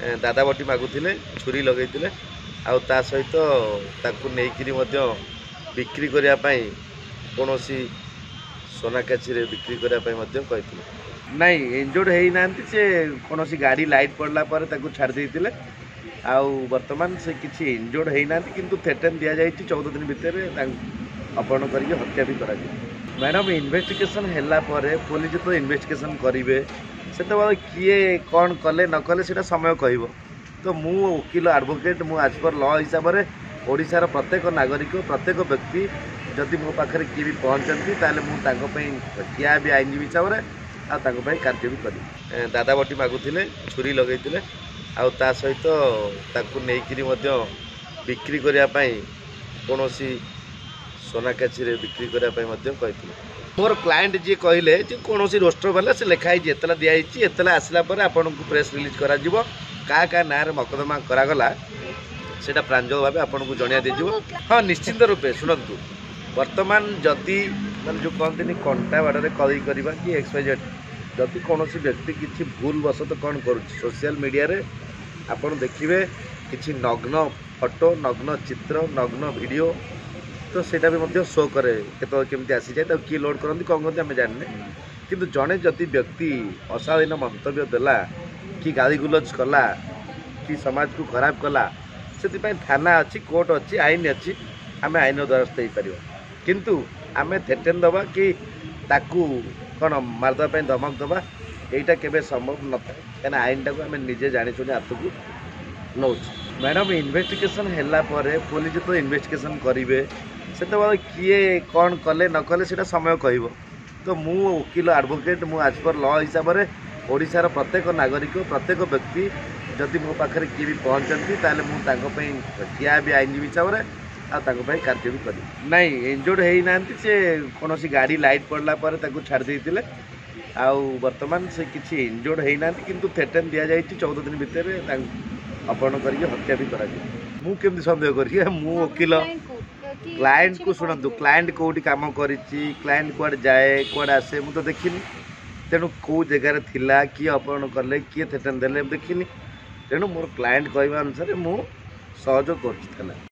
दादा बटी मागुले छुरी लगे आ सहित ताकू नहीं बिक्री करने कौन सोना काची बिक्री करने कही नाई इंजोर्ड होना से कौन गाड़ी लाइट पड़ला छाड़ देते बर्तमान से किसी इंजोर्ड होना कि थेटेन दि जाए 14 दिन भितर अपहरण करके हत्या भी करा मैडम इन्वेस्टिगेशन है पुलिस तो इन्वेस्टिगेशन करेंगे से किए कौन कले न कले से समय कह तो मु वकिल एडवोकेट मु आज पर लॉ हिसाब से ओडिशार प्रत्येक नागरिक प्रत्येक व्यक्ति जदि मो पाखे किए भी पहुँचती मुझे किया भी आईनजीवी हिसाब से कार्य भी करी दादा बटी मागुले छुरी लगे आ सहित ताकू नहीं बिक्री करने कौन सोना काची बिक्री करने कही मोर क्लाएंट जी कहले कौन रोस्टर वाला से लिखाई एतला दिखाई एतला आसला आपन को प्रेस रिलीज करा क्या ना मकदमा करागला से प्रांजल भाव आपन को जनिया दी हाँ निश्चिंत रूपे शुणु वर्तमान जदि मैं जो कहते कंटा बाड़ कई करवा कि एक्सवाइजेड जदि कौन व्यक्ति किसी भूल वशत कौन कर सोशल मीडिया रे आपन देखिए किसी नग्न फोटो नग्न चित्र नग्न वीडियो तो सेटा भी शो करे केमती आसी जाए किए लोड करती कौन कहते आम जाने कि जड़े जदि व्यक्ति अशालीन मंतव्य देला कि गाली गुलज कला कि समाज को खराब कला से थाना अच्छी कोर्ट अच्छी आईन अच्छी आम आईन द्वारस्थ हो पार किंतु आम थेटेन दबा कि ताकू कौन मारदेवाई धमक दबा यहीटा केवे संभव न था कहीं आईन टाक आम निजे जानी हाथ को नौ मैडम इन्वेस्टिगेशन है पुलिस तो इन्वेस्टिगेशन करेंगे से किए कौन कले न कले से समय कह तो मु वकिल एडवोकेट मु आज पर लॉ हिसाब से ओडिशार प्रत्येक नागरिक प्रत्येक व्यक्ति जदि मो पाखे किए भी पहुँचती मुझे किया भी आईनजीवी हिसाब से कार्य भी करी नाई इंजोर्ड होना से कौन गाड़ी लाइट पड़ला छाड़ देते बर्तमान से किसी इंजोर्ड होना कि थेटेन दि जाए 14 दिन भितर अपहरण करके हत्या भी करा मुझे सन्देह कर वकिल क्लाएंट को शुणु क्लाएंट कौटी कम कर क्लाएंट कुआड़े जाए कुआड़े आसे मुझे तो देखनी तेणु कौ जगार थिला किए अपहरण कले किए थेटेन देले देखनी तेणु मोर क्लाएंट कहवा अनुसार मु सहयोग कर